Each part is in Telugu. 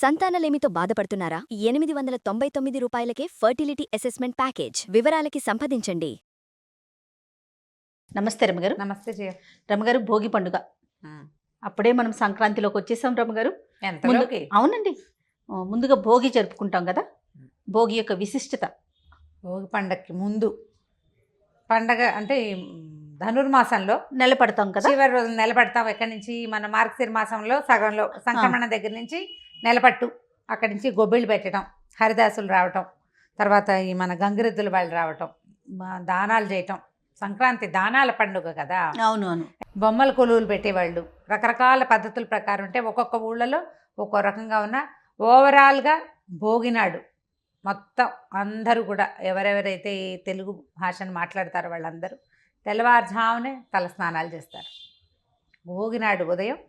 సంతానలేమితో బాధపడుతున్నారా? 899 రూపాయలకే ఫర్టిలిటీ అసెస్మెంట్ ప్యాకేజ్. వివరాలకి సంప్రదించండి. నమస్తే రమగారు. నమస్తే జయ. రమగారు, భోగి పండుగ అప్పుడే మనం సంక్రాంతిలోకి వచ్చేసాం రమగారు. అవునండి, ముందుగా భోగి జరుపుకుంటాం కదా. భోగి యొక్క విశిష్టత. భోగి పండగకి ముందు పండగ అంటే ధనుర్మాసంలో నిలబడతాం కదా. చివరి రోజు నిలబడతాం. ఎక్కడి నుంచి మన మార్గశిర మాసంలో సగంలో సంక్రమణ దగ్గర నుంచి నిలబట్టు, అక్కడి నుంచి గొబ్బిళ్ళు పెట్టడం, హరిదాసులు రావటం, తర్వాత ఈ మన గంగిరెద్దుల వాళ్ళు రావటం, దానాలు చేయటం. సంక్రాంతి దానాల పండుగ కదా. అవును అవును. బొమ్మల కొలువులు పెట్టేవాళ్ళు. రకరకాల పద్ధతుల ప్రకారం ఉంటే ఒక్కొక్క ఊళ్ళలో ఒక్కో రకంగా ఉన్న ఓవరాల్గా భోగినాడు మొత్తం అందరూ కూడా ఎవరెవరైతే ఈ తెలుగు భాషను మాట్లాడతారో వాళ్ళందరూ తెల్లవారుజామునే తలస్నానాలు చేస్తారు. భోగినాడు ఉదయం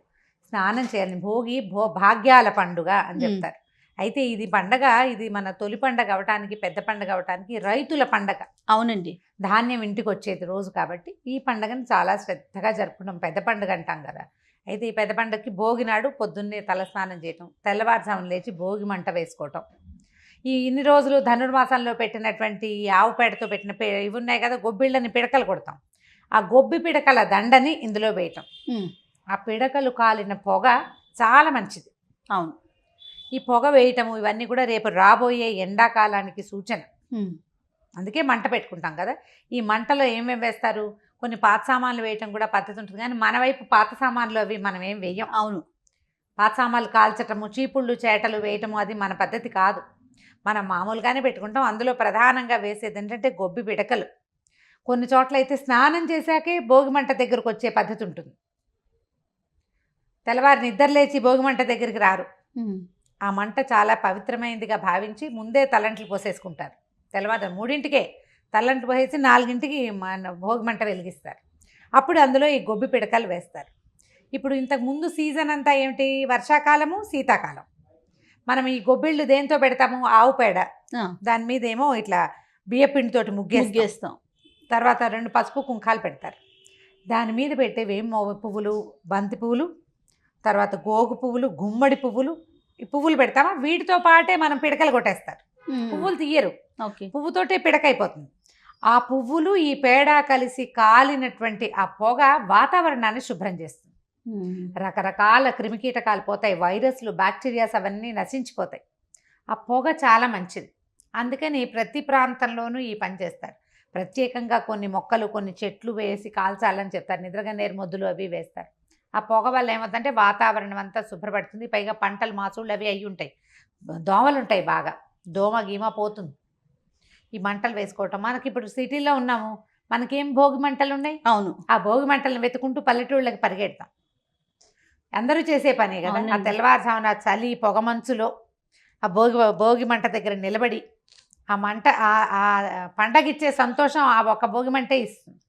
స్నానం చేయాలి. భోగి భాగ్యాల పండుగ అని చెప్తారు. అయితే ఇది పండగ, ఇది మన తొలి పండగ అవటానికి, పెద్ద పండగ అవటానికి రైతుల పండగ. అవునండి. ధాన్యం ఇంటికి వచ్చేది రోజు కాబట్టి ఈ పండుగను చాలా శ్రద్ధగా జరుపుకుంటాం. పెద్ద పండుగ అంటాం కదా. అయితే ఈ పెద్ద పండుగకి భోగినాడు పొద్దున్నే తలస్నానం చేయటం, తెల్లవారుజామున లేచి భోగి మంట వేసుకోవటం. ఇన్ని రోజులు ధనుర్మాసంలో పెట్టినటువంటి ఆవు పేడతో పెట్టిన ఇవి ఉన్నాయి కదా, గొబ్బిళ్ళని పిడకలు కొడతాం. ఆ గొబ్బి పిడకల దండని ఇందులో వేయటం. ఆ పిడకలు కాలిన పొగ చాలా మంచిది. అవును. ఈ పొగ వేయటము ఇవన్నీ కూడా రేపు రాబోయే ఎండాకాలానికి సూచన. అందుకే మంట పెట్టుకుంటాం కదా. ఈ మంటలో ఏమేమి వేస్తారు, కొన్ని పాత సామాన్లు వేయటం కూడా పద్ధతి ఉంటుంది. కానీ మన వైపు పాత సామాన్లు అవి మనం ఏం వేయం. అవును. పాత సామాన్లు కాల్చటము, చీపుళ్ళు చేటలు వేయటము అది మన పద్ధతి కాదు. మనం మామూలుగానే పెట్టుకుంటాం. అందులో ప్రధానంగా వేసేది ఏంటంటే గొబ్బి పిడకలు. కొన్ని చోట్ల అయితే స్నానం చేశాకే భోగి మంట దగ్గరకు వచ్చే పద్ధతి ఉంటుంది. తెల్లవారు నిద్రలేచి భోగి మంట దగ్గరికి రారు. ఆ మంట చాలా పవిత్రమైనదిగా భావించి ముందే తలంట్లు పోసేసుకుంటారు. తెల్లవారు 3ంటికే తలంట్లు పోసేసి 4ంటికి భోగి మంట వెలిగిస్తారు. అప్పుడు అందులో ఈ గొబ్బి పిడకలు వేస్తారు. ఇప్పుడు ఇంతకు ముందు సీజన్ అంతా ఏమిటి, వర్షాకాలము, శీతాకాలం. మనం ఈ గొబ్బిళ్ళు దేంతో పెడతాము, ఆవు పేడ, దాని మీద ఏమో ఇట్లా బియ్యపిండితోటి ముగ్గేస్తాం. తర్వాత 2 పసుపు కుంకాలు పెడతారు. దాని మీద పెట్టేవి పువ్వులు, బంతి పువ్వులు, తర్వాత గోగు పువ్వులు, గుమ్మడి పువ్వులు. ఈ పువ్వులు పెడతామా, వీటితో పాటే మనం పిడకలు కొట్టేస్తారు. పువ్వులు తీయరు, పువ్వుతోటే పిడక అయిపోతుంది. ఆ పువ్వులు ఈ పేడ కలిసి కాలినటువంటి ఆ పొగ వాతావరణాన్ని శుభ్రం చేస్తుంది. రకరకాల క్రిమికీటకాలు పోతాయి, వైరస్లు, బ్యాక్టీరియాస్ అవన్నీ నశించిపోతాయి. ఆ పొగ చాలా మంచిది. అందుకని ప్రతి ప్రాంతంలోనూ ఈ పని చేస్తారు. ప్రత్యేకంగా కొన్ని మొక్కలు, కొన్ని చెట్లు వేసి కాల్చాలని చెప్తారు. నిద్రగన్నేరు మొద్దులు అవి వేస్తారు. ఆ పొగ వల్ల ఏమవుతుందంటే వాతావరణం అంతా శుభ్రపడుతుంది. పైగా పంటలు మాసుళ్ళు అవి అయ్యి ఉంటాయి, దోమలు ఉంటాయి, బాగా దోమ గీమ పోతుంది ఈ మంటలు వేసుకోవటం. మనకి ఇప్పుడు సిటీలో ఉన్నాము, మనకేం భోగి మంటలు ఉన్నాయి. అవును. ఆ భోగి మంటలను వెతుకుంటూ పల్లెటూళ్ళకి పరిగెడతాం. అందరూ చేసే పనే కదా. ఆ తెల్లవారుజామున చలి పొగ మంచులో ఆ భోగి మంట దగ్గర నిలబడి ఆ మంట ఆ పండగిచ్చే సంతోషం ఆ ఒక్క భోగి మంటే ఇస్తుంది.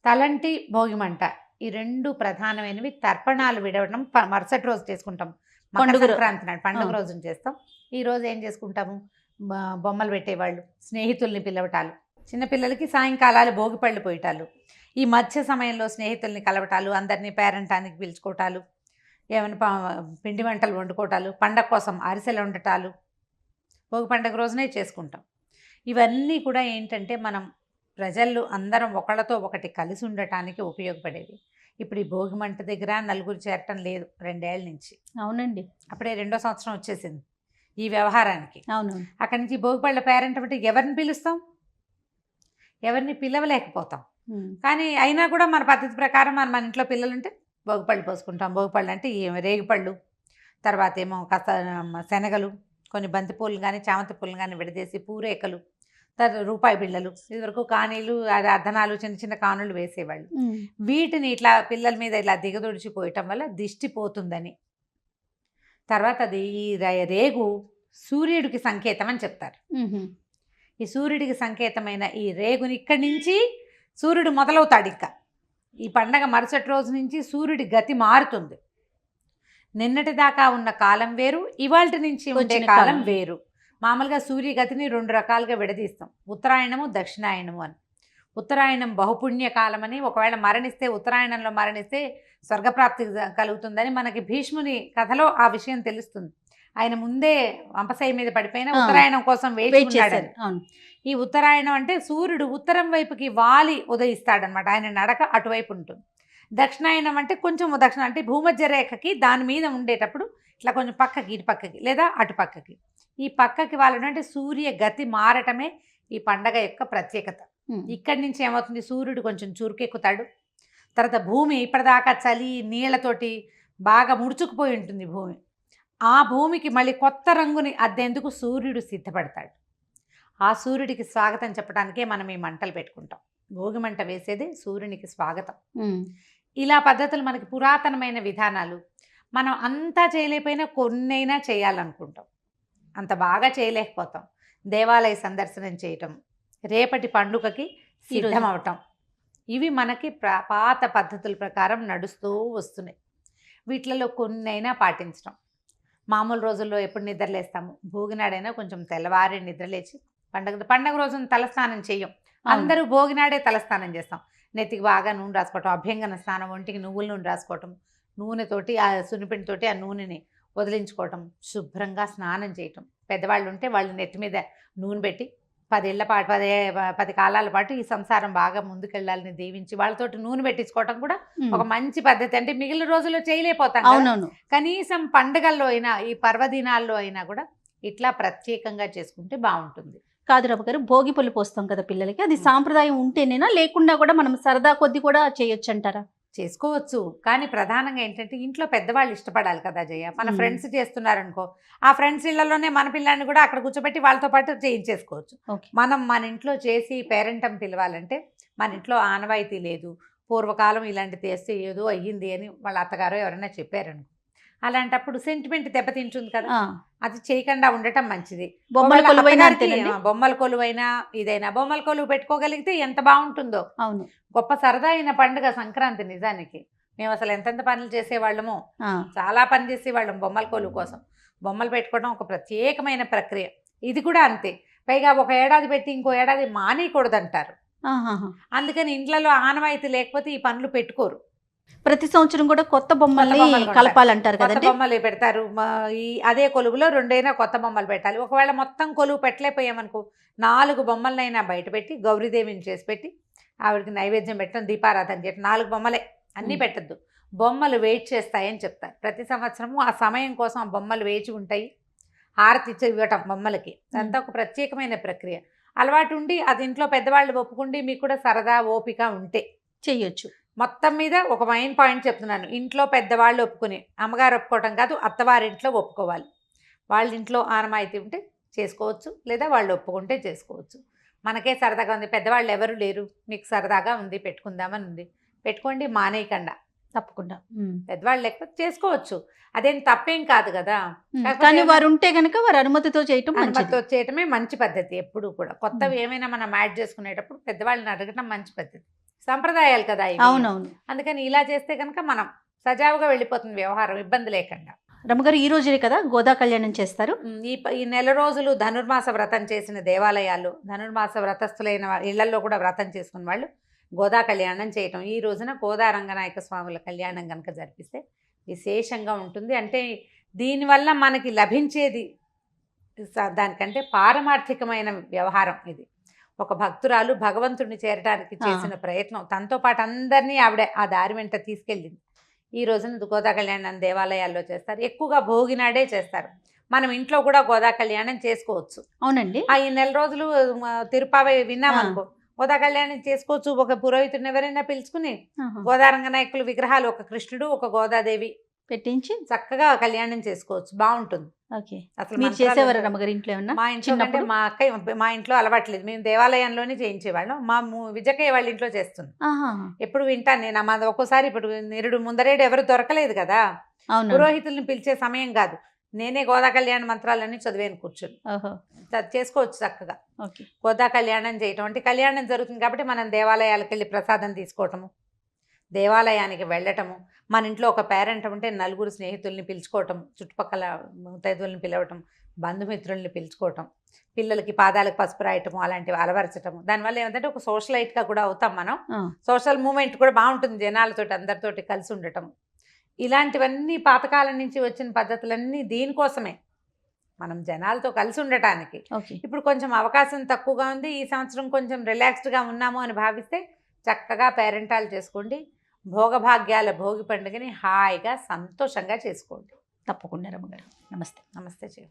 తలంటి భోగి మంట ఈ 2 ప్రధానమైనవి. తర్పణాలు విడవడం మరుసటి రోజు చేసుకుంటాం. మకర సంక్రాంతి నాడు పండుగ రోజున చేస్తాం. ఈ రోజు ఏం చేసుకుంటాము, బొమ్మలు పెట్టేవాళ్ళు, స్నేహితుల్ని పిలవటాలు, చిన్నపిల్లలకి సాయంకాలాలు భోగిపళ్ళు పోయటాలు, ఈ మధ్య సమయంలో స్నేహితుల్ని కలవటాలు, అందరినీ పేరంటానికి పిలుచుకోవటాలు, ఏమైనా పిండి వంటలు వండుకోవటాలు, పండగ కోసం అరిసెలు వండటాలు భోగి పండుగ రోజునే చేసుకుంటాం. ఇవన్నీ కూడా ఏంటంటే మనం ప్రజలు అందరం ఒకళ్ళతో ఒకటి కలిసి ఉండటానికి ఉపయోగపడేది. ఇప్పుడు ఈ భోగి మంట దగ్గర నలుగురు చేరటం లేదు 2 ఏళ్ల నుంచి. అవునండి. అప్పుడే 2వ సంవత్సరం వచ్చేసింది ఈ వ్యవహారానికి. అవును. అక్కడి నుంచి భోగిపళ్ళ పేరెంట్ బట్టి ఎవరిని పిలుస్తాం, ఎవరిని పిలవలేకపోతాం. కానీ అయినా కూడా మన పద్ధతి ప్రకారం మన ఇంట్లో పిల్లలుంటే భోగిపళ్ళు పోసుకుంటాం. భోగిపళ్ళు అంటే రేగిపళ్ళు, తర్వాత ఏమో కాస్త శనగలు, కొన్ని బంతిపూలు కానీ చామంతి పూలు కానీ విడదీసి, పూరేకలు, తర్వాత రూపాయి బిళ్ళలు, ఇదివరకు కానీలు, అర్ధనాలు, చిన్న చిన్న కానులు వేసేవాళ్ళు. వీటిని ఇట్లా పిల్లల మీద ఇలా దిగదొడిచిపోయటం వల్ల దిష్టి పోతుందని. తర్వాత అది ఈ రేగు సూర్యుడికి సంకేతం అని చెప్తారు. ఈ సూర్యుడికి సంకేతమైన ఈ రేగుని ఇక్కడి నుంచి సూర్యుడు మొదలవుతాడు. ఇంకా ఈ పండగ మరుసటి రోజు నుంచి సూర్యుడి గతి మారుతుంది. నిన్నటి దాకా ఉన్న కాలం వేరు, ఇవాల్టి నుంచి ఉండే కాలం వేరు. మామూలుగా సూర్యగతిని 2 రకాలుగా విడదీస్తాం, ఉత్తరాయణము, దక్షిణాయనము అని. ఉత్తరాయణం బహుపుణ్య కాలమని, ఒకవేళ మరణిస్తే ఉత్తరాయణంలో మరణిస్తే స్వర్గప్రాప్తి కలుగుతుందని మనకి భీష్ముని కథలో ఆ విషయం తెలుస్తుంది. ఆయన ముందే వంపశయ్య మీద పడిపోయిన ఉత్తరాయణం కోసం వెయిట్ వేచి చేశారు. ఉన్నాడు. అవును. ఈ ఉత్తరాయణం అంటే సూర్యుడు ఉత్తరం వైపుకి వాలి ఉదయిస్తాడనమాట. ఆయన నడక అటువైపు ఉంటుంది. దక్షిణాయనం అంటే కొంచెం దక్షిణ అంటే భూమధ్య రేఖకి దాని మీద ఉండేటప్పుడు ఇట్లా కొంచెం పక్కకి ఇటు పక్కకి లేదా అటు పక్కకి ఈ పక్కకి వాళ్ళను అంటే సూర్య గతి మారటమే ఈ పండగ యొక్క ప్రత్యేకత. ఇక్కడి నుంచి ఏమవుతుంది, సూర్యుడు కొంచెం చురుకెక్కుతాడు. తర్వాత భూమి ఇప్పటిదాకా చలి నీళ్లతోటి బాగా ముడుచుకుపోయి ఉంటుంది భూమి. ఆ భూమికి మళ్ళీ కొత్త రంగుని అద్దెందుకు సూర్యుడు సిద్ధపడతాడు. ఆ సూర్యుడికి స్వాగతం చెప్పడానికే మనం ఈ మంటలు పెట్టుకుంటాం. భోగి మంట వేసేది సూర్యునికి స్వాగతం. ఇలా పద్ధతులు మనకి పురాతనమైన విధానాలు. మనం అంతా చేయలేకపోయినా కొన్నైనా చేయాలనుకుంటాం, అంత బాగా చేయలేకపోతాం. దేవాలయ సందర్శనం చేయటం, రేపటి పండుగకి సిద్ధం అవటం, ఇవి మనకి పాత పద్ధతుల ప్రకారం నడుస్తూ వస్తున్నాయి. వీటిలలో కొన్నైనా పాటించడం. మామూలు రోజుల్లో ఎప్పుడు నిద్రలేస్తాము, భోగినాడైనా కొంచెం తెల్లవారి నిద్రలేచి పండగ రోజున తలస్నానం చేయం. అందరూ భోగినాడే తలస్నానం చేస్తాం. నెత్తికి బాగా నూనె రాసుకోవటం, అభ్యంగన స్నానం, ఒంటికి నువ్వుల నూనె రాసుకోవటం, నూనెతోటి ఆ సున్నిపిండితోటి ఆ నూనెని వదిలించుకోవటం, శుభ్రంగా స్నానం చేయటం. పెద్దవాళ్ళు ఉంటే వాళ్ళు నెత్తి మీద నూనె పెట్టి 10 ఏళ్ల పాటు 10 కాలాల పాటు ఈ సంసారం బాగా ముందుకెళ్ళాలని దీవించి వాళ్ళతోటి నూనె పెట్టించుకోవటం కూడా ఒక మంచి పద్ధతి. అంటే మిగిలిన రోజుల్లో చేయలేకపోతాం. అవునవును. కనీసం పండుగల్లో అయినా ఈ పర్వదినాల్లో అయినా కూడా ఇట్లా ప్రత్యేకంగా చేసుకుంటే బాగుంటుంది. కాదు రమ్మ గారు, భోగి పళ్ళు పోస్తాం కదా పిల్లలకి, అది సాంప్రదాయం ఉంటేనేనా లేకుండా కూడా మనం సరదా కొద్ది కూడా చేయొచ్చు అంటారా? చేసుకోవచ్చు, కానీ ప్రధానంగా ఏంటంటే ఇంట్లో పెద్దవాళ్ళు ఇష్టపడాలి కదా జయ. మన ఫ్రెండ్స్ చేస్తున్నారనుకో, ఆ ఫ్రెండ్స్ ఇళ్లలోనే మన పిల్లాన్ని కూడా అక్కడ కూర్చోబెట్టి వాళ్ళతో పాటు చేయించేసుకోవచ్చు. మనం మన ఇంట్లో చేసి పేరెంటం పిలవాలంటే మన ఇంట్లో ఆనవాయితీ లేదు, పూర్వకాలం ఇలాంటి చేస్తే ఏదో అయ్యింది అని వాళ్ళ అత్తగారో ఎవరైనా చెప్పారనుకో, అలాంటప్పుడు సెంటిమెంట్ దెబ్బతింటుంది కదా. అది చేయకుండా ఉండటం మంచిది. బొమ్మల కొలువైనా ఇదైనా బొమ్మల కొలువు పెట్టుకోగలిగితే ఎంత బాగుంటుందో. అవును, గొప్ప సరదా అయిన పండుగ సంక్రాంతి. నిజానికి మేము అసలు ఎంతెంత పనులు చేసేవాళ్ళము, చాలా పని చేసేవాళ్ళం బొమ్మల కొలువు కోసం. బొమ్మలు పెట్టుకోవడం ఒక ప్రత్యేకమైన ప్రక్రియ. ఇది కూడా అంతే. పైగా ఒక ఏడాది పెట్టి ఇంకో ఏడాది మానేయకూడదంటారు. అందుకని ఇంట్లో ఆనవాయితీ లేకపోతే ఈ పనులు పెట్టుకోరు. ప్రతి సంవత్సరం కూడా కొత్త బొమ్మల్ని కలపాలంటారు కదా. బొమ్మలు పెడతారు. ఈ అదే కొలువులో 2 అయినా కొత్త బొమ్మలు పెట్టాలి. ఒకవేళ మొత్తం కొలువు పెట్టలేకపోయామనుకో 4 బొమ్మలనైనా బయట పెట్టి గౌరీదేవిని చేసి పెట్టి ఆవిడకి నైవేద్యం పెట్టడం, దీపారాధన చేయడం. 4 బొమ్మలే, అన్నీ పెట్టద్దు. బొమ్మలు వెయిట్ చేస్తాయని చెప్తారు. ప్రతి సంవత్సరము ఆ సమయం కోసం ఆ బొమ్మలు వేచి ఉంటాయి. హారతి ఇవ్వటం బొమ్మలకి అంతా ఒక ప్రత్యేకమైన ప్రక్రియ. అలవాటు ఉండి అది ఇంట్లో పెద్దవాళ్ళు ఒప్పుకుండి మీకు కూడా సరదా ఓపిక ఉంటే చెయ్యొచ్చు. మొత్తం మీద ఒక మెయిన్ పాయింట్ చెప్తున్నాను. ఇంట్లో పెద్దవాళ్ళు ఒప్పుకుని, అమ్మగారు ఒప్పుకోవటం కాదు, అత్తవారింట్లో ఒప్పుకోవాలి. వాళ్ళ ఇంట్లో ఆనమాయితీ ఉంటే చేసుకోవచ్చు, లేదా వాళ్ళు ఒప్పుకుంటే చేసుకోవచ్చు. మనకే సరదాగా ఉంది, పెద్దవాళ్ళు ఎవరు లేరు, మీకు సరదాగా ఉంది పెట్టుకుందామని ఉంది, పెట్టుకోండి, మానేయకుండా. తప్పకుండా పెద్దవాళ్ళు లేకపోతే చేసుకోవచ్చు, అదేం తప్పేం కాదు కదా. కానీ వారు ఉంటే కనుక వారి అనుమతితో చేయటమే మంచి పద్ధతి. ఎప్పుడు కూడా కొత్తవి ఏమైనా మనం యాడ్ చేసుకునేటప్పుడు పెద్దవాళ్ళని అడగటం మంచి పద్ధతి. సంప్రదాయాలు కదా. అవునవును. అందుకని ఇలా చేస్తే కనుక మనం సజావుగా వెళ్ళిపోతుంది వ్యవహారం, ఇబ్బంది లేకుండా. రమ్మగారు, ఈ రోజునే కదా గోదా కళ్యాణం చేస్తారు. ఈ నెల రోజులు ధనుర్మాస వ్రతం చేసిన దేవాలయాలు, ధనుర్మాస వ్రతస్థులైన ఇళ్లలో కూడా వ్రతం చేసుకున్న వాళ్ళు గోదా కళ్యాణం చేయటం. ఈ రోజున గోదా రంగనాయక స్వాముల కళ్యాణం కనుక జరిపిస్తే విశేషంగా ఉంటుంది. అంటే దీనివల్ల మనకి లభించేది దానికంటే పారమార్థికమైన వ్యవహారం ఇది. ఒక భక్తురాలు భగవంతుడిని చేరడానికి చేసిన ప్రయత్నం, తనతో పాటు అందరినీ ఆవిడ ఆ దారి వెంట తీసుకెళ్ళింది. ఈ రోజున గోదా కళ్యాణం దేవాలయాల్లో చేస్తారు, ఎక్కువగా భోగినాడే చేస్తారు. మనం ఇంట్లో కూడా గోదా కళ్యాణం చేసుకోవచ్చు. అవునండి. ఈ నెల రోజులు తిరుపావై విన్నామనుకో, గోదా కళ్యాణం చేసుకోవచ్చు. ఒక పురోహితుడిని ఎవరైనా పిలుచుకుని గోదా రంగనాయకుల విగ్రహాలు, ఒక కృష్ణుడు ఒక గోదాదేవి పెట్టించి చక్కగా కళ్యాణం చేసుకోవచ్చు, బాగుంటుంది. అసలు చేసేవారు రమ్మగారు ఇంట్లో? మా ఇంట్లో అంటే మా అక్కయ్య, మా ఇంట్లో అలవాట్లేదు, మేము దేవాలయంలోనే చేయించేవాళ్ళం. మా విజయకయ్య వాళ్ళ ఇంట్లో చేస్తుంది. ఎప్పుడు వింటాను నేను. ఒక్కోసారి ఇప్పుడు నిరుడు ముందరేడు ఎవరు దొరకలేదు కదా, పురోహితుల్ని పిలిచే సమయం కాదు, నేనే గోదా కళ్యాణ మంత్రాలన్నీ చదివాను కూర్చొని. చేసుకోవచ్చు చక్కగా. గోదా కళ్యాణం చేయటం అంటే కళ్యాణం జరుగుతుంది కాబట్టి మనం దేవాలయాలకు వెళ్ళి ప్రసాదం తీసుకోవటము, దేవాలయానికి వెళ్ళటము, మన ఇంట్లో ఒక పేరెంట్ ఉంటే 4 స్నేహితుల్ని పిలుచుకోవటం, చుట్టుపక్కల ముత్తైదువుల్ని పిలవటం, బంధుమిత్రుల్ని పిలుచుకోవటం, పిల్లలకి పాదాలకు పసుపు రాయటము, అలాంటివి అలవరచటము. దానివల్ల ఏమంటే ఒక సోషలైట్గా కూడా అవుతాం మనం. సోషల్ మూమెంట్ కూడా బాగుంటుంది, జనాలతోటి అందరితోటి కలిసి ఉండటం. ఇలాంటివన్నీ పాతకాలం నుంచి వచ్చిన పద్ధతులన్నీ దీనికోసమే. మనం జనాలతో కలిసి ఉండటానికి. ఓకే. ఇప్పుడు కొంచెం అవకాశం తక్కువగా ఉంది, ఈ సంవత్సరం కొంచెం రిలాక్స్డ్గా ఉన్నాము అని భావిస్తే చక్కగా పేరెంటాలు చేసుకోండి. భోగభాగ్యాల భోగి పండుగని హాయిగా సంతోషంగా చేసుకోండి. తప్పకుండా రమ్మగారు. నమస్తే. నమస్తే చెయ్యి.